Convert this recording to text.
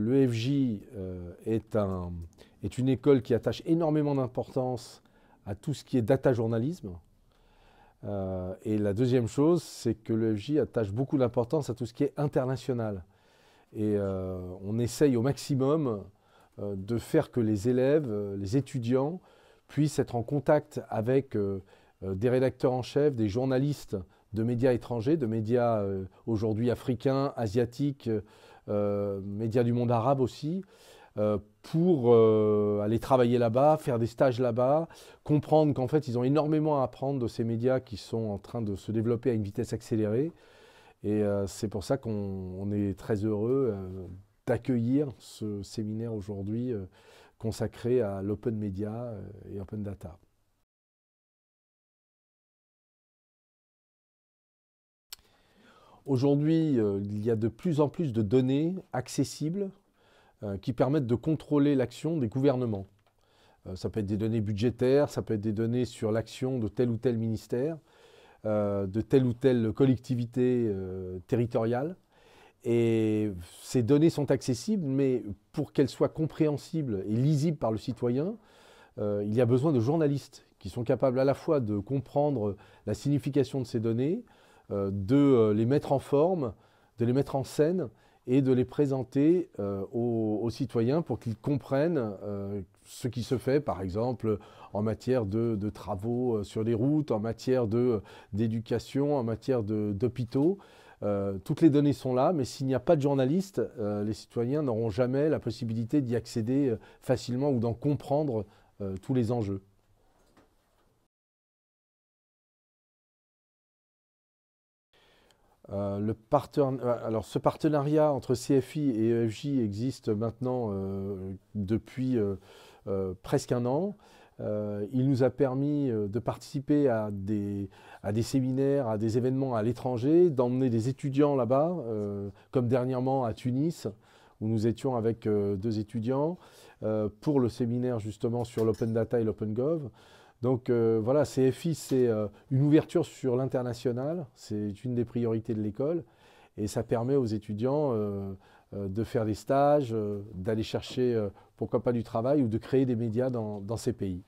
l'EFJ est une école qui attache énormément d'importance à tout ce qui est data journalisme. Et la deuxième chose, c'est que l'EFJ attache beaucoup d'importance à tout ce qui est international. Et on essaye au maximum de faire que les élèves, les étudiants, puissent être en contact avec des rédacteurs en chef, des journalistes de médias étrangers, de médias aujourd'hui africains, asiatiques, médias du monde arabe aussi, pour aller travailler là-bas, faire des stages là-bas, comprendre qu'en fait ils ont énormément à apprendre de ces médias qui sont en train de se développer à une vitesse accélérée. Et c'est pour ça qu'on est très heureux d'accueillir ce séminaire aujourd'hui consacré à l'open media et open data. Aujourd'hui, il y a de plus en plus de données accessibles qui permettent de contrôler l'action des gouvernements. Ça peut être des données budgétaires, ça peut être des données sur l'action de tel ou tel ministère, de telle ou telle collectivité territoriale. Et ces données sont accessibles, mais pour qu'elles soient compréhensibles et lisibles par le citoyen, il y a besoin de journalistes qui sont capables à la fois de comprendre la signification de ces données, de les mettre en forme, de les mettre en scène et de les présenter aux citoyens pour qu'ils comprennent ce qui se fait, par exemple, en matière de travaux sur les routes, en matière d'éducation, en matière d'hôpitaux. Toutes les données sont là, mais s'il n'y a pas de journalistes, les citoyens n'auront jamais la possibilité d'y accéder facilement ou d'en comprendre tous les enjeux. Alors, ce partenariat entre CFI et EFJ existe maintenant depuis presque un an. Il nous a permis de participer à des séminaires, à des événements à l'étranger, d'emmener des étudiants là-bas, comme dernièrement à Tunis, où nous étions avec 2 étudiants pour le séminaire justement sur l'open data et l'open gov. Donc voilà, CFI, c'est une ouverture sur l'international, c'est une des priorités de l'école, et ça permet aux étudiants de faire des stages, d'aller chercher, pourquoi pas du travail, ou de créer des médias dans ces pays.